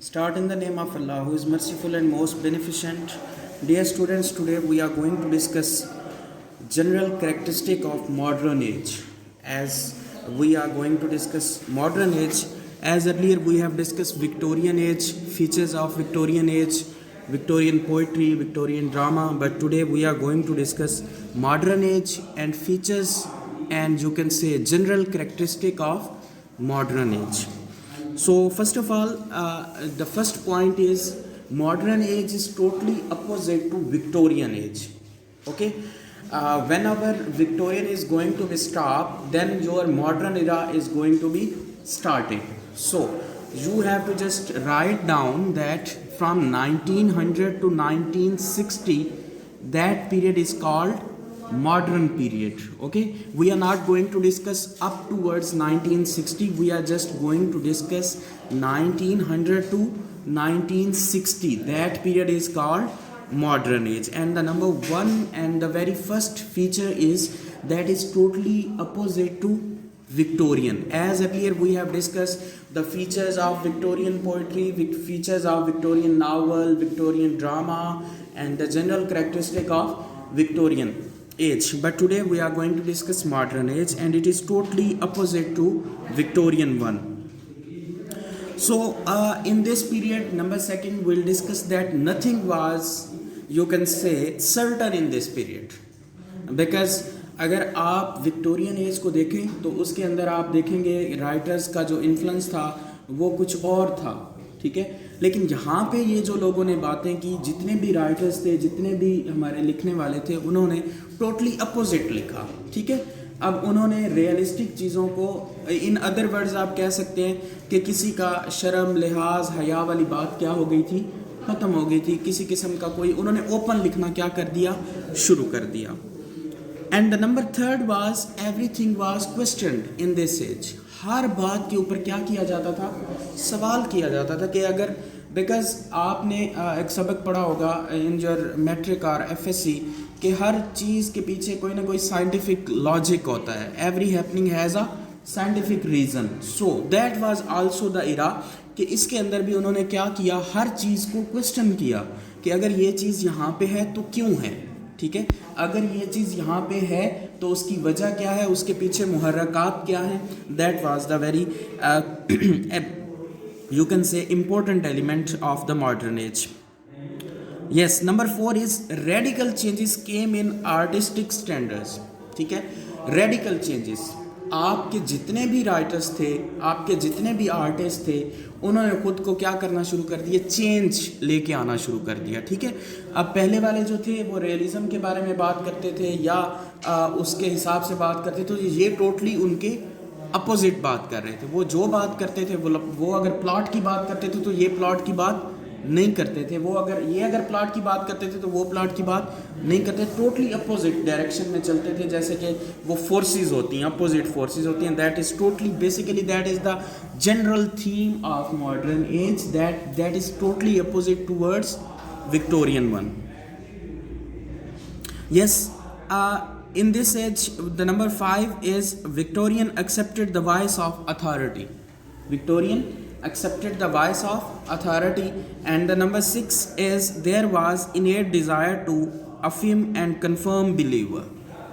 Start in the name of Allah, who is merciful and most beneficent. Dear students, today we are going to discuss general characteristic of modern age. As we are going to discuss modern age, as earlier we have discussed Victorian age, features of Victorian age, Victorian poetry, Victorian drama, but today we are going to discuss modern age and features and you can say general characteristic of modern age. So first of all, the first point is modern age is totally opposite to Victorian age. Okay, whenever Victorian is going to be stopped, then your modern era is going to be started. So you have to just write down that from 1900 to 1960, that period is called modern period. Okay, we are not going to discuss up towards 1960, we are just going to discuss 1900 to 1960. That period is called modern age, and the number one and the very first feature is that is totally opposite to Victorian. As earlier we have discussed the features of Victorian poetry, features of Victorian novel, Victorian drama, and the general characteristic of Victorian age. But today we are going to discuss modern age, and it is totally opposite to Victorian one. So in this period, number second, we'll discuss that nothing was, you can say, certain in this period, because अगर आप Victorian age को देखें तो उसके अंदर आप देखेंगे writers का जो इन्फ्लुएंस था वो कुछ और था, ठीक है। लेकिन यहाँ पे ये जो लोगों ने बातें की, जितने भी राइटर्स थे, जितने भी हमारे लिखने वाले थे, उन्होंने टोटली अपोजिट लिखा, ठीक है। अब उन्होंने रियलिस्टिक चीज़ों को, इन अदर वर्ड्स आप कह सकते हैं कि किसी का शर्म लिहाज हया वाली बात क्या हो गई थी, ख़त्म हो गई थी। किसी किस्म का कोई, उन्होंने ओपन लिखना क्या कर दिया, शुरू कर दिया। And the number third was everything was questioned in this age. हर बात के ऊपर क्या किया जाता था, सवाल किया जाता था कि अगर, बिकॉज आपने एक सबक पढ़ा होगा इन योर मैट्रिक और एफएससी कि हर चीज़ के पीछे कोई ना कोई साइंटिफिक लॉजिक होता है। Every happening has a scientific reason. So that was also the era कि इसके अंदर भी उन्होंने क्या किया, हर चीज़ को क्वेश्चन किया कि अगर ये चीज़ यहाँ पे है तो क्यों है, ठीक है। अगर ये चीज़ यहाँ पे है तो उसकी वजह क्या है, उसके पीछे मुहर्रकात क्या हैं। That was the very you can say important element of the modern age. Yes, number 4 is radical changes came in artistic standards, ठीक है। radical changes, आपके जितने भी राइटर्स थे, आपके जितने भी आर्टिस्ट थे, उन्होंने खुद को क्या करना शुरू कर दिया, चेंज लेके आना शुरू कर दिया, ठीक है। अब पहले वाले जो थे वो रियलिज्म के बारे में बात करते थे या उसके हिसाब से बात करते थे, तो ये टोटली उनके अपोजिट बात कर रहे थे। वो जो बात करते थे, वो अगर प्लॉट की बात करते थे तो ये प्लॉट की बात नहीं करते थे, वो अगर प्लॉट की बात करते थे तो वो प्लॉट की बात नहीं करते। टोटली अपोजिट डायरेक्शन में चलते थे, जैसे कि वो फोर्सेस होती हैं, अपोजिट फोर्सेस होती हैं। That is totally basically that is the general theme of modern age, that is totally opposite towards Victorian one. Yes, in this age, the number 5 is Victorian accepted the voice of authority. Victorian accepted the voice of authority. And the number 6 is there was innate desire to affirm and confirm believer.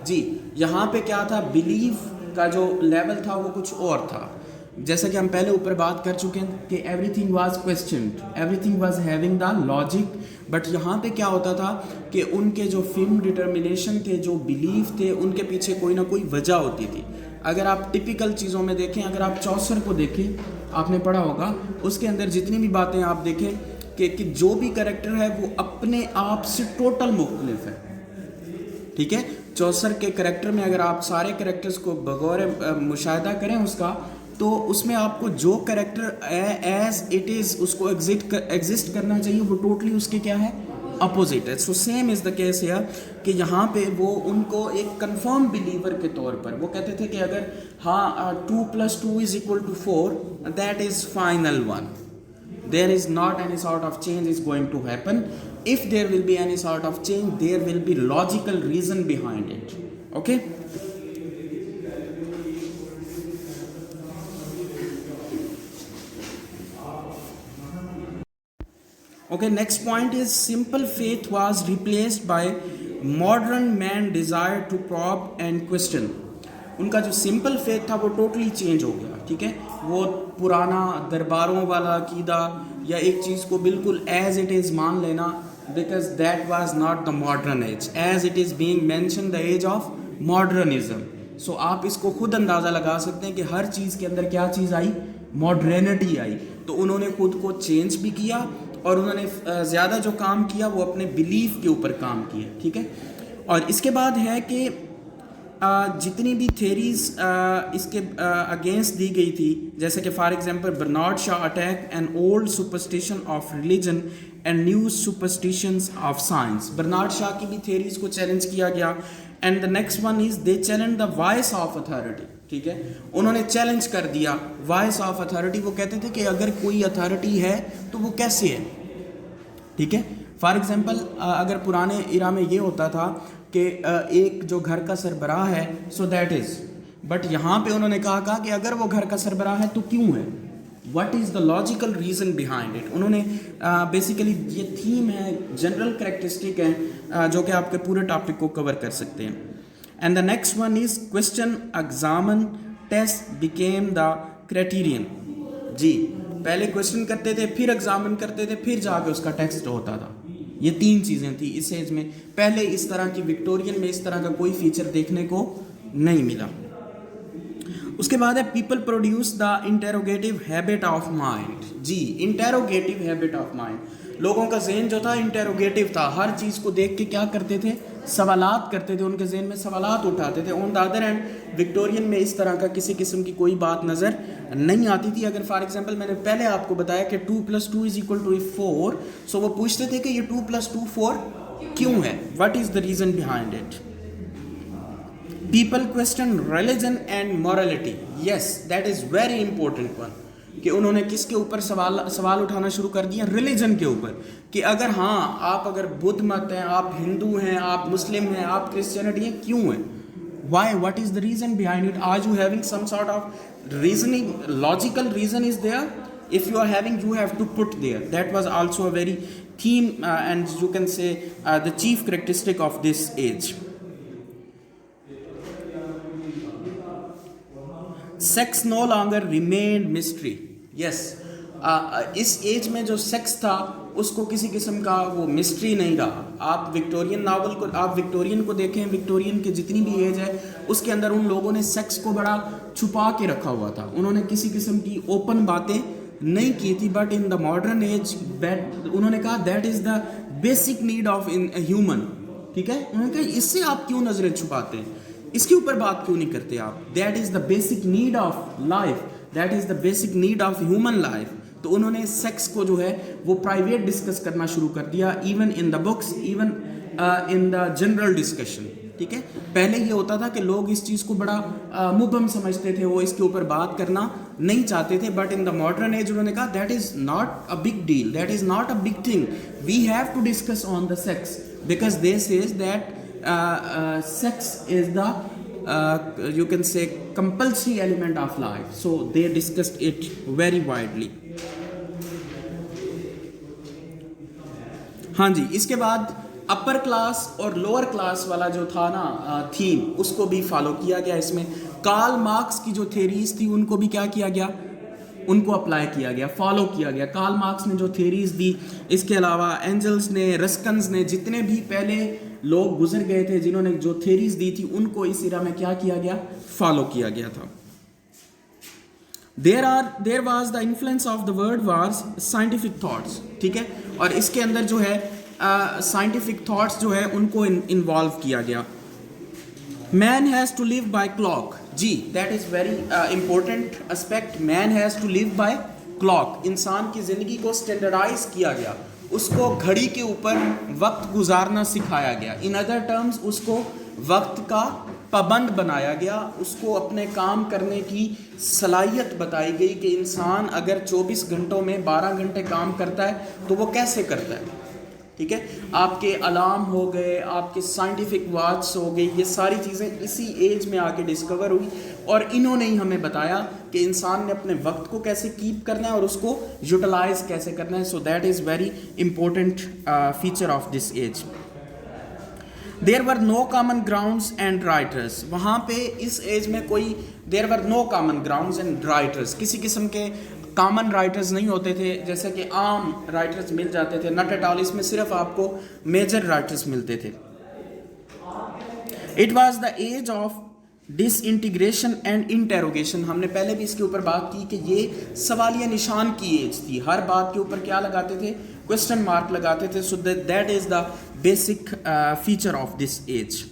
जी, यहाँ पे क्या था, believe का जो level था वो कुछ और था। जैसा कि हम पहले ऊपर बात कर चुके हैं कि everything was questioned, everything was having the logic, but यहाँ पे क्या होता था कि उनके जो फिल्म डिटर्मिनेशन थे, जो बिलीफ थे, उनके पीछे कोई ना कोई वजह होती थी। अगर आप टिपिकल चीज़ों में देखें, अगर आप चौसर को देखें, आपने पढ़ा होगा, उसके अंदर जितनी भी बातें आप देखें कि जो भी कैरेक्टर है वो अपने आप से टोटल मुख्तलिफ है, ठीक है। चौसर के कैरेक्टर में अगर आप सारे कैरेक्टर्स को बगौर मुशाहिदा करें उसका, तो उसमें आपको जो कैरेक्टर एज इट इज़ उसको एग्जिस्ट करना चाहिए, वो टोटली उसके क्या है, अपोजिट है। So same is the case है कि यहाँ पे वो उनको एक कंफर्म बिलीवर के तौर पर वो कहते थे कि अगर हाँ 2 + 2 = 4, that is final one, there is not any sort of change is going to happen. If there will be any sort of change, there will be logical reason behind it. Okay. Okay, next point is simple faith was replaced by modern man desire to probe and question. उनका जो simple faith था वो totally change हो गया, ठीक है। वो पुराना दरबारों वाला अकीदा या एक चीज़ को बिल्कुल एज इट इज़ मान लेना, because that was not the modern age, as it is being mention the age of modernism. So आप इसको खुद अंदाज़ा लगा सकते हैं कि हर चीज़ के अंदर क्या चीज़ आई, मॉडर्निटी आई। तो उन्होंने खुद को चेंज भी किया और उन्होंने ज़्यादा जो काम किया वो अपने बिलीफ के ऊपर काम किया, ठीक है। और इसके बाद है कि जितनी भी थेरीज इसके अगेंस्ट दी गई थी, जैसे कि for example Bernard Shaw attack an old superstition of religion and new superstitions of science. Bernard Shaw की भी थेरीज को चैलेंज किया गया। And the next one is they challenge the voice of authority, ठीक है। उन्होंने चैलेंज कर दिया वॉइस ऑफ अथॉरिटी। वो कहते थे कि अगर कोई अथॉरिटी है तो वो कैसे है, ठीक है। फॉर एग्जांपल अगर पुराने इरा में ये होता था कि एक जो घर का सरबराह है सो दैट इज़, बट यहाँ पे उन्होंने कहा कि अगर वो घर का सरबराह है तो क्यों है, what is the logical reason behind it. उन्होंने बेसिकली ये थीम है, जनरल करेक्टरिस्टिक है जो कि आपके पूरे टॉपिक को कवर कर सकते हैं। And the next one is question examine test became the criterion. जी, पहले क्वेश्चन करते थे, फिर एग्जामिन करते थे, फिर जाके उसका टेक्स्ट होता था। ये तीन चीज़ें थी इस एज में। पहले इस तरह की विक्टोरियन में इस तरह का कोई फीचर देखने को नहीं मिला। उसके बाद है people produce the interrogative habit of mind. जी, इंटेरोगेटिव हैबिट ऑफ माइंड, लोगों का जहन जो था इंटेरोगेटिव था, हर चीज़ को देख के क्या करते थे, सवालात करते थे, उनके जहन में सवालात उठाते थे। On the other hand Victorian में इस तरह का किसी किस्म की कोई बात नज़र नहीं आती थी। अगर फॉर एग्जांपल मैंने पहले आपको बताया कि 2 + 2 = 4, सो वो पूछते थे कि ये 2 + 2 4 क्यों है, what is the reason behind it. People question religion and morality, yes that is very important one, कि उन्होंने किसके ऊपर सवाल उठाना शुरू कर दिया, रिलीजन के ऊपर, कि अगर हाँ आप अगर बुद्ध मत हैं, आप हिंदू हैं, आप मुस्लिम हैं, आप क्रिश्चियनिटी हैं, क्यों हैं, why, what is the reason behind it, are you having some sort of reasoning, logical reason is there, if you are having you have to put there. That was also a very theme and you can say the chief characteristic of this age. Sex no longer remained mystery. Yes, इस age में जो sex था उसको किसी किस्म का वो mystery नहीं रहा। आप विक्टोरियन नावल को, आप विक्टोरियन को देखें, विक्टोरियन की जितनी भी एज है उसके अंदर उन लोगों ने सेक्स को बड़ा छुपा के रखा हुआ था, उन्होंने किसी किस्म की ओपन बातें नहीं की थी। But in the modern age उन्होंने कहा that is the basic need of in human, ठीक है। उन्होंने कहा इससे आप क्यों नजरें छुपाते हैं, इसके ऊपर बात क्यों नहीं करते आप, that is the basic need of life, that is the basic need of human life. तो उन्होंने सेक्स को जो है वो प्राइवेट डिस्कस करना शुरू कर दिया, even in the books, even in the general discussion, ठीक है। पहले ये होता था कि लोग इस चीज़ को बड़ा मुबहम समझते थे, वो इसके ऊपर बात करना नहीं चाहते थे। But in the modern age उन्होंने कहा that is not a big deal, that is not a big thing, we have to discuss on the sex because they says that sex is the you can say compulsory element of life, so they discussed it very widely. हाँ जी, इसके बाद upper class और lower class वाला जो था ना theme, उसको भी फॉलो किया गया। इसमें कार्ल मार्क्स की जो थेरीज थी उनको भी क्या किया गया, उनको अप्लाई किया गया, फॉलो किया गया। कार्ल मार्क्स ने जो थेरीज दी, इसके अलावा एंजल्स ने, रस्कन्स ने, जितने भी पहले लोग गुजर गए थे जिन्होंने जो थेरीज दी थी उनको इस इरा में क्या किया गया, फॉलो किया गया था। There was the influence of the word was scientific thoughts, ठीक है। और इसके अंदर जो है साइंटिफिक थॉट्स जो है उनको इन्वॉल्व किया गया। Man has to live by clock, जी that is very important aspect, man has to live by clock. इंसान की ज़िंदगी को स्टैंडर्डाइज किया गया, उसको घड़ी के ऊपर वक्त गुजारना सिखाया गया। इन अदर टर्म्स उसको वक्त का पाबंद बनाया गया, उसको अपने काम करने की सलाहियत बताई गई कि इंसान अगर 24 घंटों में 12 घंटे काम करता है तो वो कैसे करता है। ठीक है, आपके अलार्म हो गए, आपके साइंटिफिक वॉच हो गई, ये सारी चीज़ें इसी एज में आके डिस्कवर हुई और इन्होंने ही हमें बताया कि इंसान ने अपने वक्त को कैसे कीप करना है और उसको यूटिलाइज कैसे करना है. So that is very important feature of this age. There were no common grounds and writers. वहाँ पे इस एज में कोई there were no common grounds and writers, किसी किस्म के कॉमन राइटर्स नहीं होते थे जैसे कि आम राइटर्स मिल जाते थे. नॉट एट ऑल, इसमें सिर्फ आपको मेजर राइटर्स मिलते थे. It was the age of disintegration and interrogation. हमने पहले भी इसके ऊपर बात की कि ये सवालिया निशान की एज थी. हर बात के ऊपर क्या लगाते थे? क्वेश्चन मार्क लगाते थे. So that is the basic feature of this age.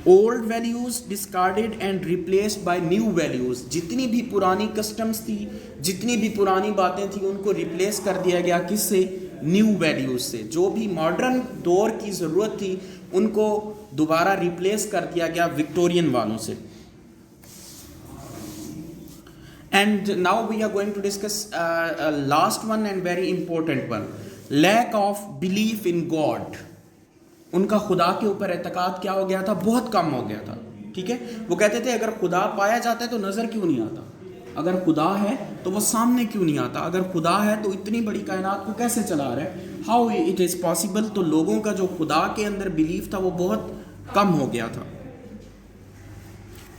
Old values discarded and replaced by new values. जितनी भी पुरानी कस्टम्स थी, जितनी भी पुरानी बातें थी, उनको रिप्लेस कर दिया गया किससे? न्यू वैल्यूज से. जो भी मॉडर्न दौर की ज़रूरत थी उनको दोबारा रिप्लेस कर दिया गया विक्टोरियन वालों से. And now we are going to discuss last one and very important one. Lack of belief in God. उनका खुदा के ऊपर एतकाद क्या हो गया था? बहुत कम हो गया था. ठीक है, वो कहते थे अगर खुदा पाया जाता है तो नज़र क्यों नहीं आता? अगर खुदा है तो वो सामने क्यों नहीं आता? अगर खुदा है तो इतनी बड़ी कायनात को कैसे चला रहा है? How it is possible? तो लोगों का जो खुदा के अंदर बिलीफ था वो बहुत कम हो गया था.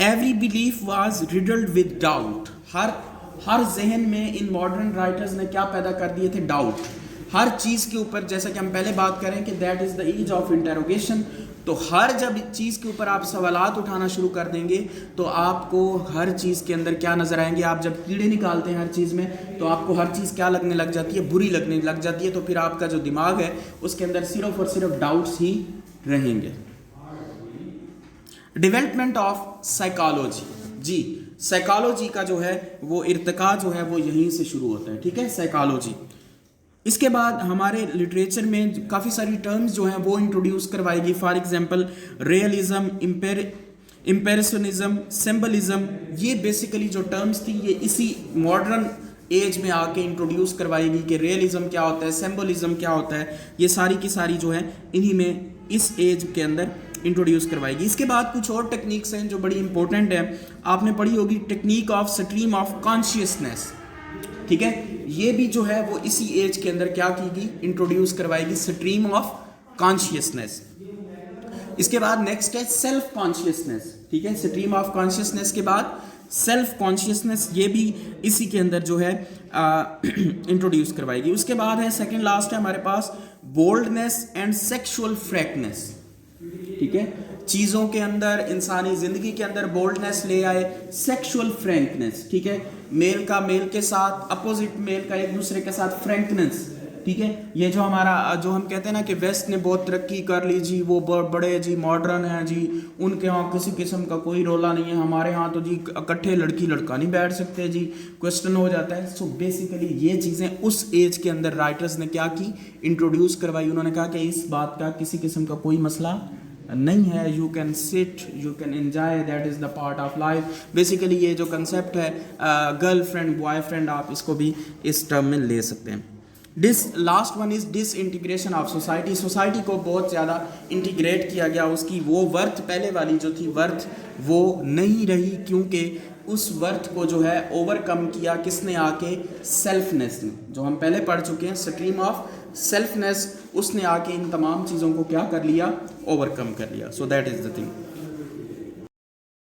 Every belief was riddled with doubt. हर जहन में इन मॉडर्न राइटर्स ने क्या पैदा कर दिए थे? डाउट. हर चीज़ के ऊपर, जैसा कि हम पहले बात करें कि that is the age of interrogation. तो हर जब चीज़ के ऊपर आप सवालात उठाना शुरू कर देंगे तो आपको हर चीज़ के अंदर क्या नज़र आएंगे? आप जब कीड़े निकालते हैं हर चीज़ में तो आपको हर चीज़ क्या लगने लग जाती है? बुरी लगने लग जाती है. तो फिर आपका जो दिमाग है उसके अंदर सिर्फ और सिर्फ डाउट्स ही रहेंगे. Development of psychology. जी, साइकोलॉजी का जो है वो इर्तिका जो है वो यहीं से शुरू होता है. ठीक है, साइकोलॉजी. इसके बाद हमारे लिटरेचर में काफ़ी सारी टर्म्स जो हैं वो इंट्रोड्यूस करवाएगी. For example realism, impressionism, symbolism. ये बेसिकली जो टर्म्स थी ये इसी मॉडर्न एज में आके इंट्रोड्यूस करवाएगी कि रियलिज्म क्या होता है, सिंबलिज्म क्या होता है. ये सारी की सारी जो है इन्हीं में इस एज के अंदर इंट्रोड्यूस करवाएगी. इसके बाद कुछ और टेक्निक्स हैं जो बड़ी इंपॉर्टेंट है. आपने पढ़ी होगी technique of stream of consciousness. ठीक है, ये भी जो है वो इसी एज के अंदर क्या कीगी? इंट्रोड्यूस करवाएगी, स्ट्रीम ऑफ कॉन्शियसनेस. इसके बाद नेक्स्ट है सेल्फ कॉन्शियसनेस. ठीक है, स्ट्रीम ऑफ कॉन्शियसनेस के बाद सेल्फ कॉन्शियसनेस, ये भी इसी के अंदर जो है इंट्रोड्यूस करवाएगी. उसके बाद है सेकंड लास्ट है हमारे पास बोल्डनेस एंड सेक्सुअल फ्रैंकनेस. ठीक है, चीज़ों के अंदर, इंसानी ज़िंदगी के अंदर बोल्डनेस ले आए, सेक्सुअल फ्रैंकनेस. ठीक है, मेल का मेल के साथ, अपोजिट मेल का एक दूसरे के साथ फ्रैंकनेस. ठीक है, ये जो हमारा जो हम कहते हैं ना कि वेस्ट ने बहुत तरक्की कर ली जी, वो बड़े जी मॉडर्न हैं जी, उनके यहाँ किसी किस्म का कोई रोला नहीं है, हमारे यहाँ तो जी इकट्ठे लड़की लड़का नहीं बैठ सकते जी, क्वेश्चन हो जाता है. सो बेसिकली ये चीज़ें उस एज के अंदर राइटर्स ने क्या की? इंट्रोड्यूस करवाई. उन्होंने कहा कि इस बात का किसी किस्म का कोई मसला नहीं है, you can sit, you can enjoy, that is the part of life. Basically ये जो कंसेप्ट है गर्लफ्रेंड बॉयफ्रेंड, आप इसको भी इस टर्म में ले सकते हैं. Last one is disintegration of society. Society को बहुत ज़्यादा इंटीग्रेट किया गया, उसकी वो वर्थ पहले वाली जो थी वर्थ वो नहीं रही, क्योंकि उस वर्थ को जो है ओवरकम किया किसने आके? सेल्फनेस ने. जो हम पहले पढ़ चुके हैं स्ट्रीम ऑफ सेल्फनेस, उसने आके इन तमाम चीज़ों को क्या कर लिया? ओवरकम कर लिया. सो दैट इज़ द थिंग.